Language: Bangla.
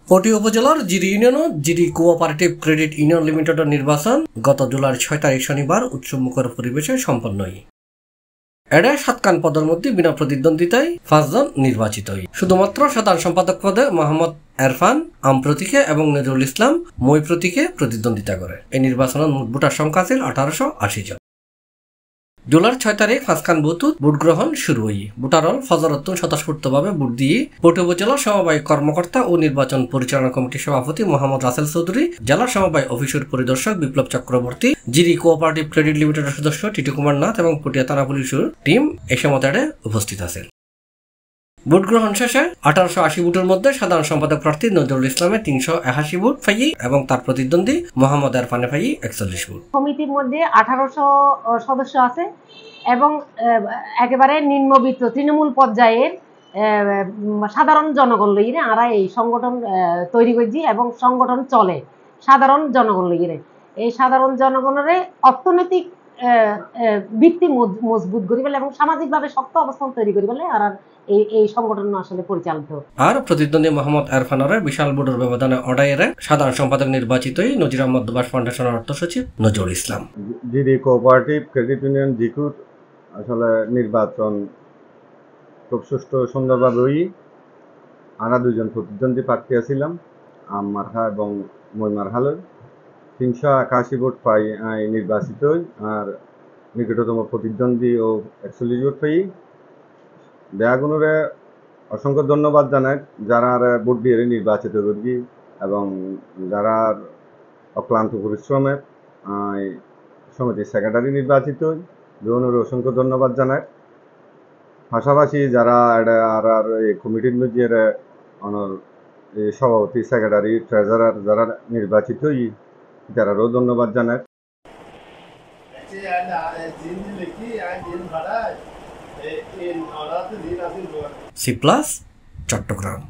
পটি উপজেলার জিডি ইউনিয়ন ও জিডি কোঅপারেটিভ ক্রেডিট ইউনিয়ন লিমিটেডের নির্বাচন গত জুলাইয়ের ৬ তারিখ শনিবার উৎসবমুখর পরিবেশে সম্পন্ন হয়। এডে ৭ পদের মধ্যে বিনা প্রতিদ্বন্দ্বিতায় ৫ জন নির্বাচিত হয়। শুধুমাত্র সাধারণ সম্পাদক পদে মোহাম্মদ এরফান আম প্রতীকে এবং নজরুল ইসলাম মই প্রতীকে প্রতিদ্বন্দ্বিতা করে। এই নির্বাচনের মোট ভোটার সংখ্যা ছিল ১৮৮০ জন। জুলাইয়ের ৬ তারিখ ৫ বুথত ভোট গ্রহণ শুরু হয়। ভোটারল ফজরতুন স্বতঃস্ফূর্তভাবে ভোট দিয়ে পটি উপজেলা সমবায় কর্মকর্তা ও নির্বাচন পরিচালনা কমিটির সভাপতি মোহাম্মদ রাসেল চৌধুরী, জেলা সমবায় অফিসের পরিদর্শক বিপ্লব চক্রবর্তী, জিডি কোঅপারেটিভ ক্রেডিট লিমিটেডের সদস্য টিটু কুমার নাথ এবং পটিয়া থানা পুলিশের টিম এই সময় উপস্থিত আছে। ভোট গ্রহণ শেষে ১৮৮০ ভোটের মধ্যে সাধারণ সম্পাদক প্রার্থী নজরুল ইসলামের ৩৮০ ভোট পাই এবং তার প্রতিদ্বন্দ্বী মোহাম্মদ এরফানে পাই ৪১ ভোট। সমিতির মধ্যে ১৮০০ সদস্য আছে এবং একেবারে নিম্নবিত্ত তৃণমূল পর্যায়ের সাধারণ জনগণ লইরে আমরা এই সংগঠন তৈরি করছি এবং সংগঠন চলে সাধারণ জনগণ লইরে। এই সাধারণ জনগণের অর্থনৈতিক ভিত্তি মজবুত করি বলে এবং সামাজিকভাবে শক্ত অবস্থান তৈরি করি বলে আর এই সংগঠন আসলে পরিচালিত। আর প্রতিদ্বন্দ্বী মোহাম্মদ এরফানের বিশাল ভোটের ব্যবধানে অডাইরে সাধারণ সম্পাদক নির্বাচিত নজির আহমদ দুবাস ফাউন্ডেশনের অর্থ সচিব Nazrul Islam. GD cooperative credit union জিকুর আসলে নির্বাচন খুব সুষ্ঠু সুন্দরভাবে হই। আমরা ২ জন প্রতিদ্বন্দ্বী প্রার্থী ছিলাম, মারহা এবং মইমার হালের ৩৮১ ভোট পাই নির্বাচিত হই। আর নিকটতম প্রতিদ্বন্দ্বী ও ৪১ ভোট পাই। বেয়াগুনুরে অসংখ্য ধন্যবাদ জানাই যারা ভোট দিয়ে নির্বাচিত করি এবং যারা অক্লান্ত পরিশ্রমে সমিতির সেক্রেটারি নির্বাচিত হই দুজনের অসংখ্য ধন্যবাদ জানাই। পাশাপাশি যারা আর এই কমিটির মধ্যে অনর সভাপতি সেক্রেটারি ট্রেজারার যারা নির্বাচিত হই তারারও ধন্যবাদ জানাই। C plus Chittagong.